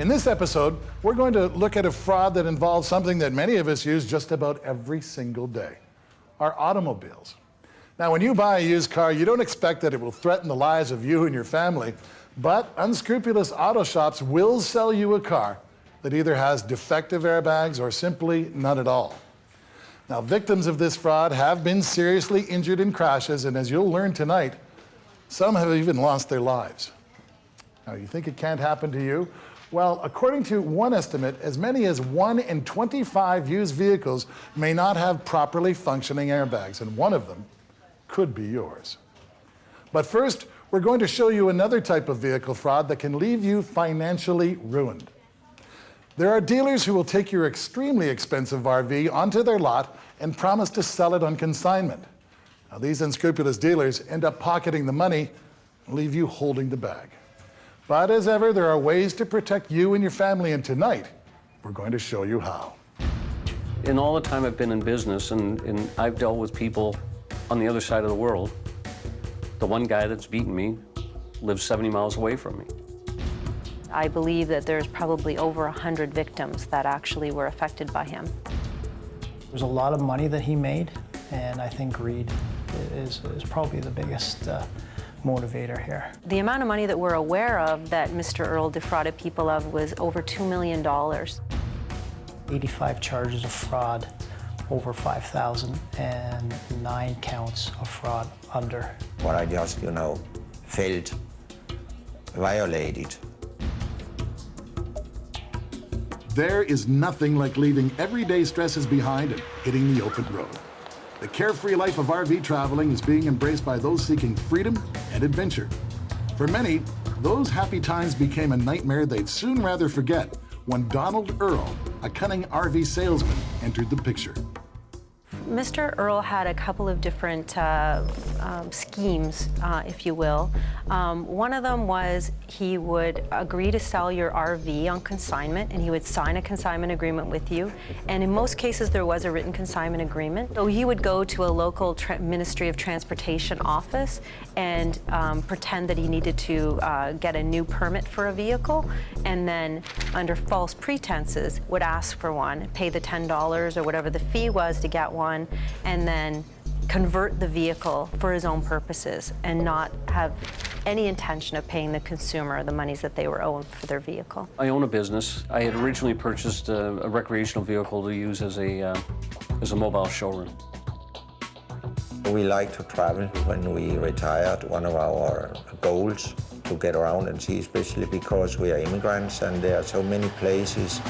In this episode, we're going to look at a fraud that involves something that many of us use just about every single day, our automobiles. Now, when you buy a used car, you don't expect that it will threaten the lives of you and your family, but unscrupulous auto shops will sell you a car that either has defective airbags or simply none at all. Now, victims of this fraud have been seriously injured in crashes, and as you'll learn tonight, some have even lost their lives. Now, you think it can't happen to you? Well, according to one estimate, as many as 1 in 25 used vehicles may not have properly functioning airbags, and one of them could be yours. But first, we're going to show you another type of vehicle fraud that can leave you financially ruined. There are dealers who will take your extremely expensive RV onto their lot and promise to sell it on consignment. Now, these unscrupulous dealers end up pocketing the money and leave you holding the bag. But as ever, there are ways to protect you and your family, and tonight, we're going to show you how. In all the time I've been in business, and I've dealt with people on the other side of the world, the one guy that's beaten me lives 70 miles away from me. I believe that there's probably over 100 victims that actually were affected by him. There's a lot of money that he made, and I think greed is probably the biggest motivator here. The amount of money that we're aware of that Mr. Earl defrauded people of was over $2 million. 85 charges of fraud, over 5,000, and 9 counts of fraud under. What I just, felt violated. There is nothing like leaving everyday stresses behind and hitting the open road. The carefree life of RV traveling is being embraced by those seeking freedom and adventure. For many, those happy times became a nightmare they'd soon rather forget when Donald Earl, a cunning RV salesman, entered the picture. Mr. Earl had a couple of different schemes, if you will. One of them was he would agree to sell your RV on consignment, and he would sign a consignment agreement with you. And in most cases, there was a written consignment agreement. So he would go to a local Ministry of Transportation office and pretend that he needed to get a new permit for a vehicle, and then under false pretenses would ask for one, pay the $10 or whatever the fee was to get one, and then convert the vehicle for his own purposes and not have any intention of paying the consumer the monies that they were owed for their vehicle. I own a business. I had originally purchased a recreational vehicle to use as a mobile showroom. We like to travel. When we retired, one of our goals to get around and see, especially because we are immigrants and there are so many places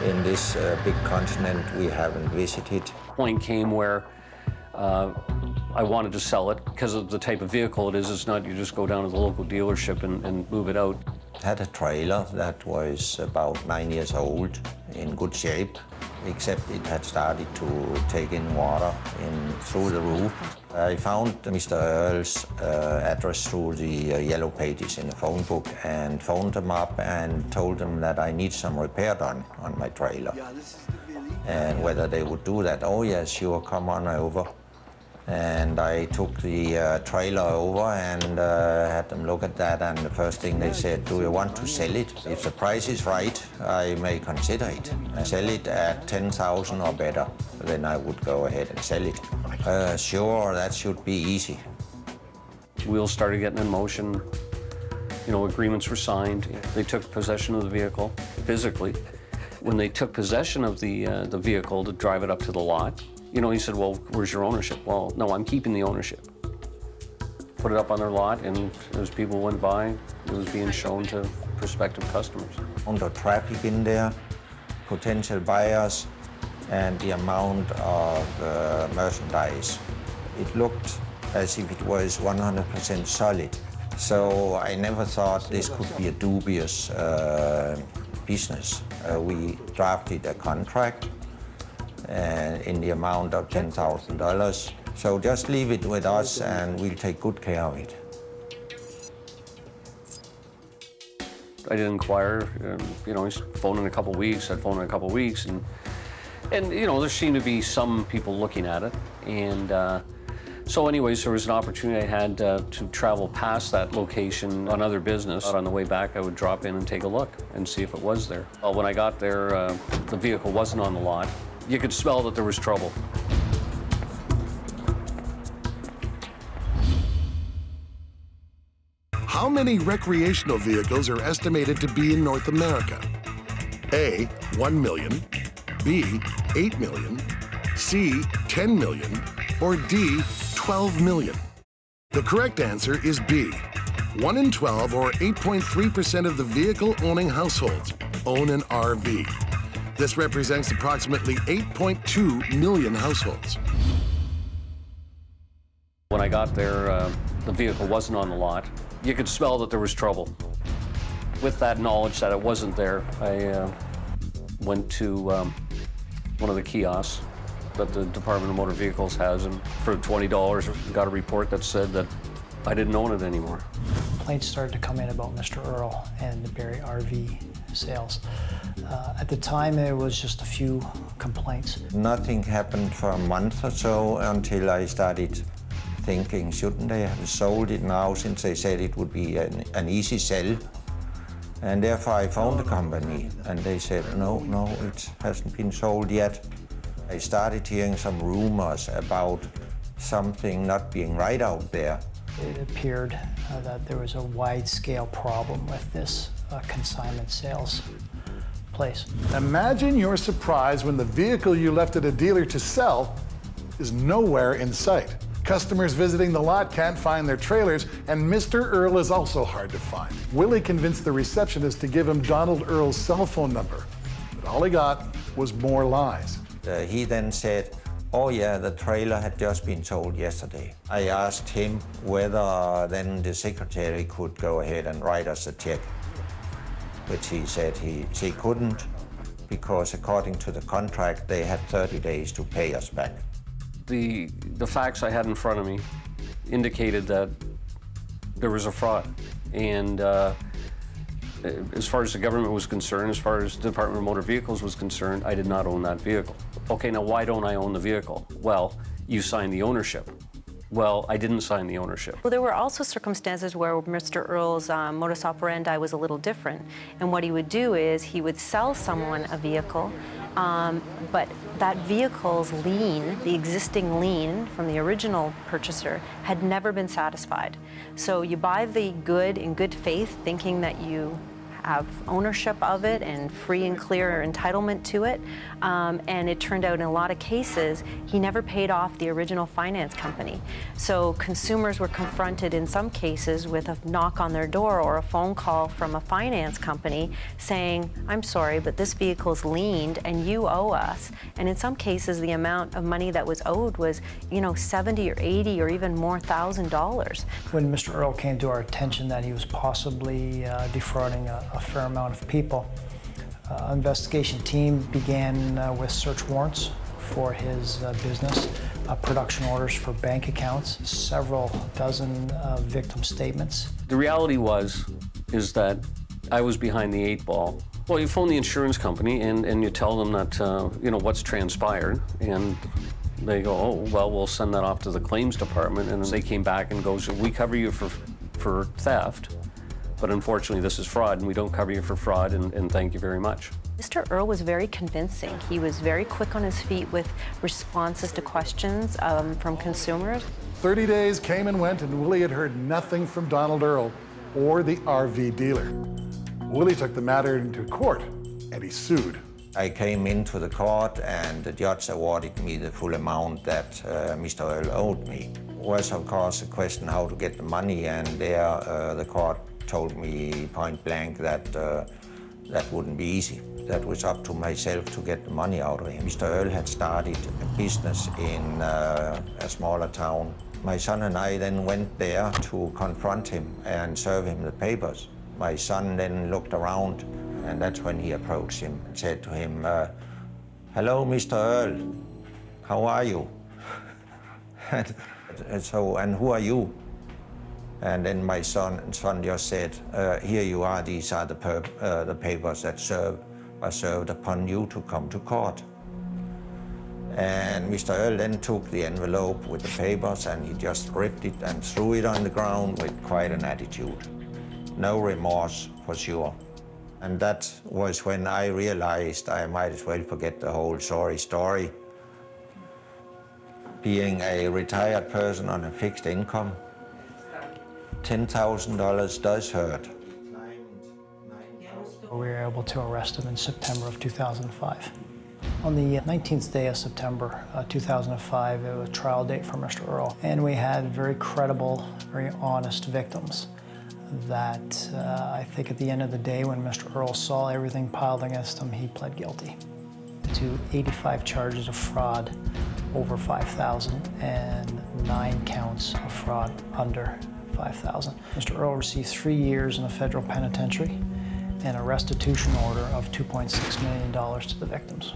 in this big continent we haven't visited. Point came where I wanted to sell it because of the type of vehicle it is. It's not you just go down to the local dealership and move it out. It had a trailer that was about 9 years old, in good shape, except it had started to take in water through the roof. I found Mr. Earl's address through the yellow pages in the phone book and phoned them up and told them that I need some repair done on my trailer. And whether they would do that. Oh yes, sure, come on over. And I took the trailer over and had them look at that, and the first thing they said, do you want to sell it? If the price is right, I may consider it. I sell it at 10,000 or better, then I would go ahead and sell it. Sure, that should be easy. Wheels started getting in motion. Agreements were signed. They took possession of the vehicle physically. When they took possession of the vehicle to drive it up to the lot, he said, well, where's your ownership? Well, no, I'm keeping the ownership. Put it up on their lot, and as people went by, it was being shown to prospective customers. On the traffic in there, potential buyers, and the amount of merchandise, it looked as if it was 100% solid. So I never thought this could be a dubious business. We drafted a contract in the amount of $10,000. So just leave it with us and we'll take good care of it. I did inquire, he's phoned in a couple weeks, I'd phone in a couple weeks, and there seemed to be some people looking at it, and So anyways, there was an opportunity I had to travel past that location on other business. On the way back, I would drop in and take a look and see if it was there. Well, when I got there, the vehicle wasn't on the lot. You could smell that there was trouble. How many recreational vehicles are estimated to be in North America? A, 1 million, B, 8 million, C, 10 million, or D, 12 million? The correct answer is B. 1 in 12, or 8.3% of the vehicle-owning households, own an RV. This represents approximately 8.2 million households. When I got there, the vehicle wasn't on the lot. You could smell that there was trouble. With that knowledge that it wasn't there, I went to one of the kiosks that the Department of Motor Vehicles has, and for $20 got a report that said that I didn't own it anymore. Complaints started to come in about Mr. Earl and the Barrie RV sales. At the time, it was just a few complaints. Nothing happened for a month or so until I started thinking, shouldn't they have sold it now, since they said it would be an easy sell? And therefore I phoned the company, and they said, no, it hasn't been sold yet. I started hearing some rumors about something not being right out there. It appeared that there was a wide-scale problem with this consignment sales place. Imagine your surprise when the vehicle you left at a dealer to sell is nowhere in sight. Customers visiting the lot can't find their trailers, and Mr. Earl is also hard to find. Willie convinced the receptionist to give him Donald Earl's cell phone number, but all he got was more lies. He then said, oh yeah, the trailer had just been sold yesterday. I asked him whether then the secretary could go ahead and write us a check, which he said he couldn't, because according to the contract, they had 30 days to pay us back. The facts I had in front of me indicated that there was a fraud. And as far as the government was concerned, as far as the Department of Motor Vehicles was concerned, I did not own that vehicle. Okay, now why don't I own the vehicle? Well, you signed the ownership. Well, I didn't sign the ownership. Well, there were also circumstances where Mr. Earl's modus operandi was a little different. And what he would do is he would sell someone a vehicle, but that vehicle's lien, the existing lien from the original purchaser, had never been satisfied. So you buy the good in good faith, thinking that you have ownership of it and free and clear entitlement to it. And it turned out in a lot of cases, he never paid off the original finance company. So consumers were confronted in some cases with a knock on their door or a phone call from a finance company saying, I'm sorry, but this vehicle's liened and you owe us. And in some cases, the amount of money that was owed was, $70 or $80 or even more $1,000. When Mr. Earl came to our attention that he was possibly defrauding a fair amount of people, investigation team began with search warrants for his business, production orders for bank accounts, several dozen victim statements. The reality is that I was behind the 8 ball. Well, you phone the insurance company and you tell them that, what's transpired, and they go, oh, well, we'll send that off to the claims department, and they came back and goes, we cover you for theft, but unfortunately this is fraud, and we don't cover you for fraud, and thank you very much. Mr. Earl was very convincing. He was very quick on his feet with responses to questions from consumers. 30 days came and went, and Willie had heard nothing from Donald Earl or the RV dealer. Willie took the matter into court, and he sued. I came into the court, and the judge awarded me the full amount that Mr. Earl owed me. It was, of course, a question how to get the money, and there the court told me point blank that that wouldn't be easy. That was up to myself to get the money out of him. Mr. Earl had started a business in a smaller town. My son and I then went there to confront him and serve him the papers. My son then looked around, and that's when he approached him and said to him, hello, Mr. Earl, how are you? and who are you? And then my son just said, here you are, these are the papers that are served upon you to come to court. And Mr. Earl then took the envelope with the papers and he just ripped it and threw it on the ground with quite an attitude. No remorse, for sure. And that was when I realized I might as well forget the whole sorry story. Being a retired person on a fixed income, $10,000 does hurt. We were able to arrest him in September of 2005. On the 19th day of September 2005, it was a trial date for Mr. Earl, and we had very credible, very honest victims that I think at the end of the day, when Mr. Earl saw everything piled against him, he pled guilty to 85 charges of fraud over $5,000 and 9 counts of fraud under $5,000. Mr. Earl received 3 years in a federal penitentiary and a restitution order of $2.6 million to the victims.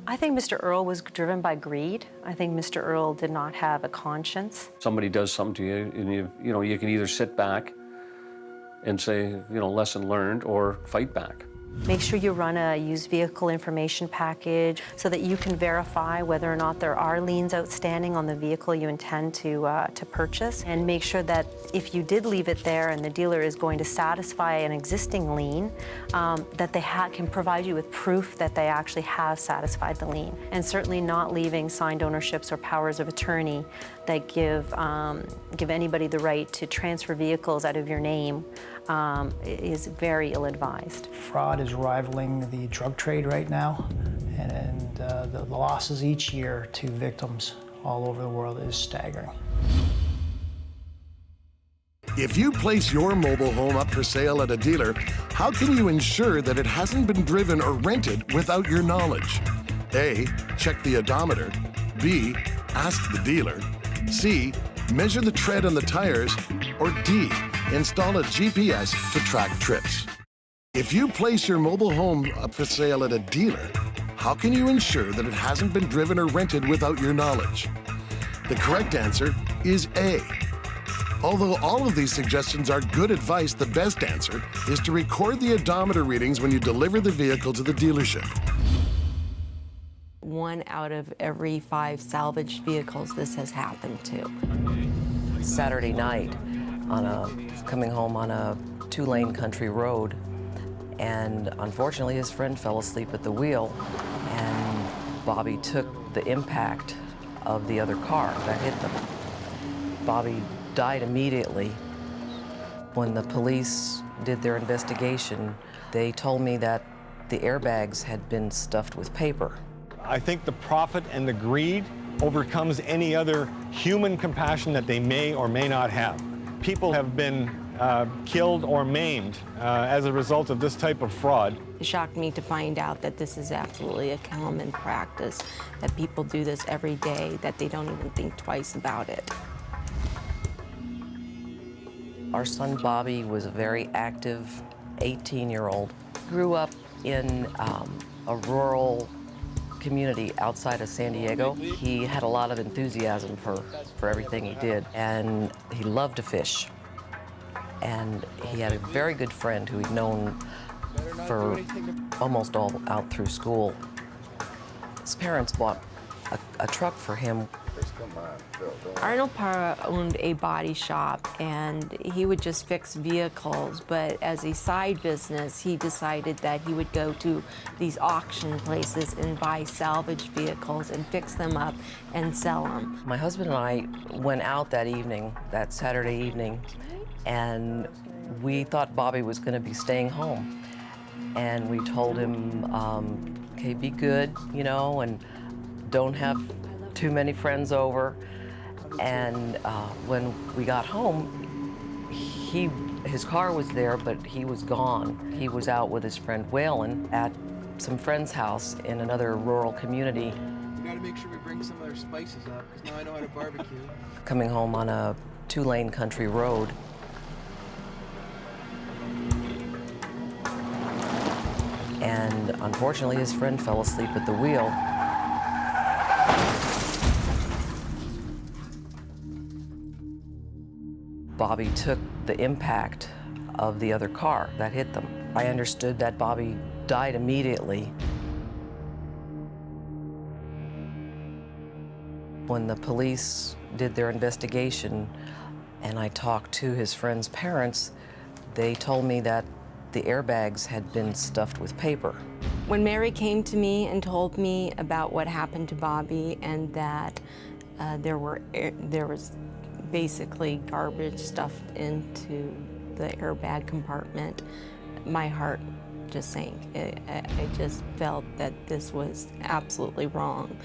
I think Mr. Earl was driven by greed. I think Mr. Earl did not have a conscience. Somebody does something to you, and you can either sit back and say, lesson learned, or fight back. Make sure you run a used vehicle information package so that you can verify whether or not there are liens outstanding on the vehicle you intend to purchase. And make sure that if you did leave it there and the dealer is going to satisfy an existing lien, that they can provide you with proof that they actually have satisfied the lien. And certainly not leaving signed ownerships or powers of attorney that give anybody the right to transfer vehicles out of your name is very ill-advised. Fraud is rivaling the drug trade right now, and the losses each year to victims all over the world is staggering. If you place your mobile home up for sale at a dealer, how can you ensure that it hasn't been driven or rented without your knowledge? A, check the odometer. B, ask the dealer. C, measure the tread on the tires. Or D, install a GPS to track trips. If you place your mobile home up for sale at a dealer, how can you ensure that it hasn't been driven or rented without your knowledge? The correct answer is A. Although all of these suggestions are good advice, the best answer is to record the odometer readings when you deliver the vehicle to the dealership. 1 out of every 5 salvaged vehicles this has happened to. Saturday night, coming home on a 2-lane country road, and unfortunately his friend fell asleep at the wheel, and Bobby took the impact of the other car that hit them. Bobby died immediately. When the police did their investigation, they told me that the airbags had been stuffed with paper. I think the profit and the greed overcomes any other human compassion that they may or may not have. People have been killed or maimed as a result of this type of fraud. It shocked me to find out that this is absolutely a common practice, that people do this every day, that they don't even think twice about it. Our son Bobby was a very active 18-year-old. Grew up in a rural community outside of San Diego. He had a lot of enthusiasm for everything he did, and he loved to fish. And he had a very good friend who he'd known for almost all out through school. His parents bought a truck for him. Arnold Parra owned a body shop, and he would just fix vehicles, but as a side business, he decided that he would go to these auction places and buy salvaged vehicles and fix them up and sell them. My husband and I went out that evening, that Saturday evening, and we thought Bobby was going to be staying home. And we told him, okay, be good, and don't have too many friends over. And when we got home, his car was there, but he was gone. He was out with his friend Waylon at some friend's house in another rural community. We gotta make sure we bring some of their spices up, because now I know how to barbecue. Coming home on a 2-lane country road. And unfortunately, his friend fell asleep at the wheel. Bobby took the impact of the other car that hit them. I understood that Bobby died immediately. When the police did their investigation and I talked to his friend's parents, they told me that the airbags had been stuffed with paper. When Mary came to me and told me about what happened to Bobby and that there was basically garbage stuffed into the airbag compartment, my heart just sank. I just felt that this was absolutely wrong.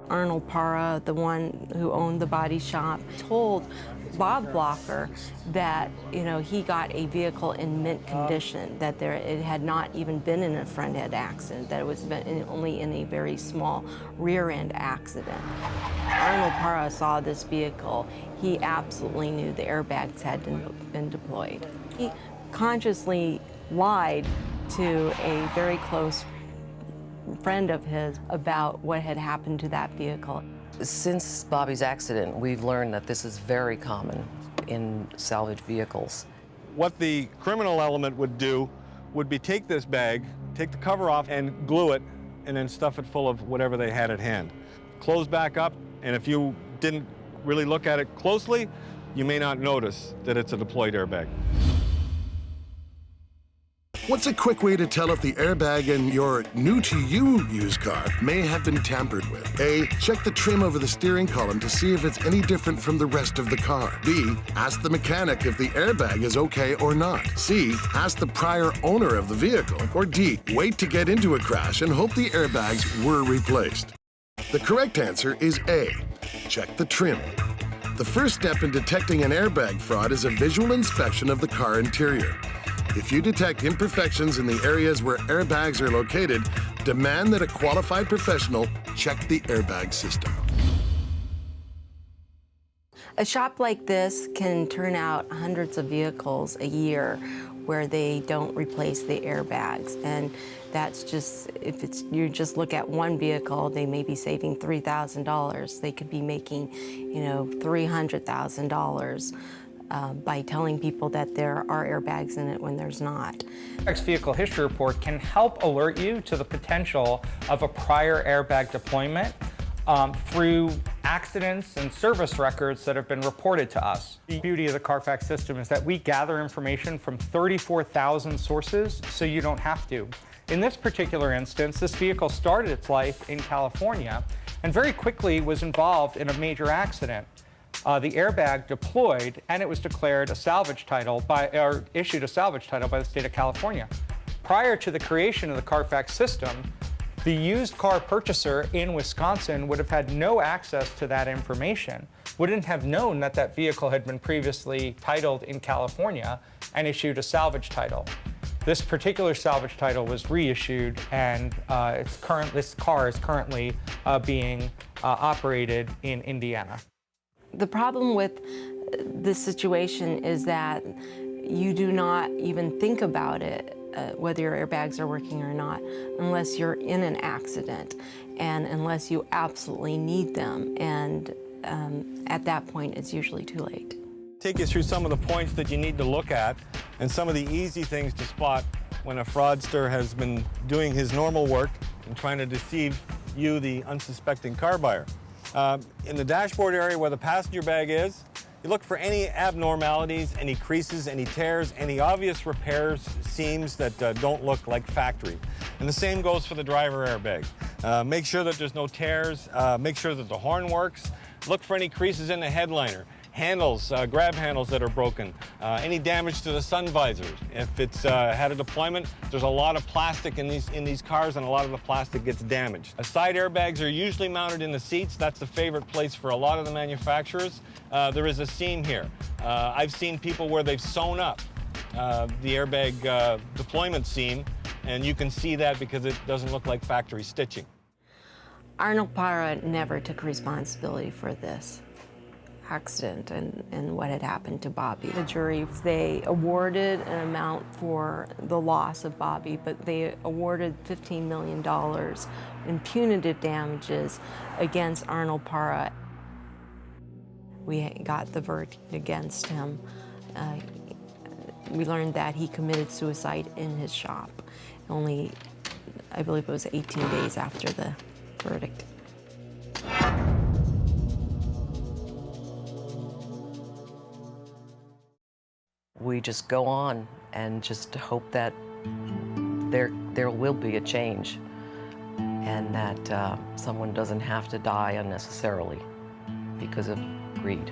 Arnold Parra, the one who owned the body shop, told Bob Blocker that he got a vehicle in mint condition, that it had not even been in a front end accident, that it was only in a very small rear end accident. Arnold Parra saw this vehicle. He absolutely knew the airbags had been deployed. He consciously lied to a very close friend of his about what had happened to that vehicle. Since Bobby's accident, we've learned that this is very common in salvage vehicles. What the criminal element would do would be take this bag, take the cover off and glue it, and then stuff it full of whatever they had at hand. Close back up, and if you didn't really look at it closely, you may not notice that it's a deployed airbag. What's a quick way to tell if the airbag in your new-to-you used car may have been tampered with? A, check the trim over the steering column to see if it's any different from the rest of the car. B, ask the mechanic if the airbag is okay or not. C, ask the prior owner of the vehicle. Or D, wait to get into a crash and hope the airbags were replaced. The correct answer is A, check the trim. The first step in detecting an airbag fraud is a visual inspection of the car interior. If you detect imperfections in the areas where airbags are located, demand that a qualified professional check the airbag system. A shop like this can turn out hundreds of vehicles a year where they don't replace the airbags. And that's just, if you just look at one vehicle, they may be saving $3,000. They could be making, $300,000. By telling people that there are airbags in it when there's not. Next vehicle history report can help alert you to the potential of a prior airbag deployment through accidents and service records that have been reported to us. The beauty of the Carfax system is that we gather information from 34,000 sources, so you don't have to. In this particular instance, this vehicle started its life in California and very quickly was involved in a major accident. The airbag deployed, and it was declared a salvage title or issued a salvage title by the state of California. Prior to the creation of the Carfax system, the used car purchaser in Wisconsin would have had no access to that information, wouldn't have known that that vehicle had been previously titled in California and issued a salvage title. This particular salvage title was reissued, and this car is currently being operated in Indiana. The problem with this situation is that you do not even think about it, whether your airbags are working or not, unless you're in an accident and unless you absolutely need them. And at that point, it's usually too late. Take you through some of the points that you need to look at and some of the easy things to spot when a fraudster has been doing his normal work and trying to deceive you, the unsuspecting car buyer. In the dashboard area where the passenger bag is, you look for any abnormalities, any creases, any tears, any obvious repairs, seams that don't look like factory. And the same goes for the driver airbag. Make sure that there's no tears, make sure that the horn works, look for any creases in the headliner. Handles, grab handles that are broken, any damage to the sun visors. If it's had a deployment, there's a lot of plastic in these cars, and a lot of the plastic gets damaged. Side airbags are usually mounted in the seats. That's the favorite place for a lot of the manufacturers. There is a seam here. I've seen people where they've sewn up the airbag deployment seam, and you can see that because it doesn't look like factory stitching. Arnold Parra never took responsibility for this accident and what had happened to Bobby. The jury, they awarded an amount for the loss of Bobby, but they awarded $15 million in punitive damages against Arnold Parra. We got the verdict against him. We learned that he committed suicide in his shop. Only I believe it was 18 days after the verdict. We just go on and just hope that there will be a change and that someone doesn't have to die unnecessarily because of greed.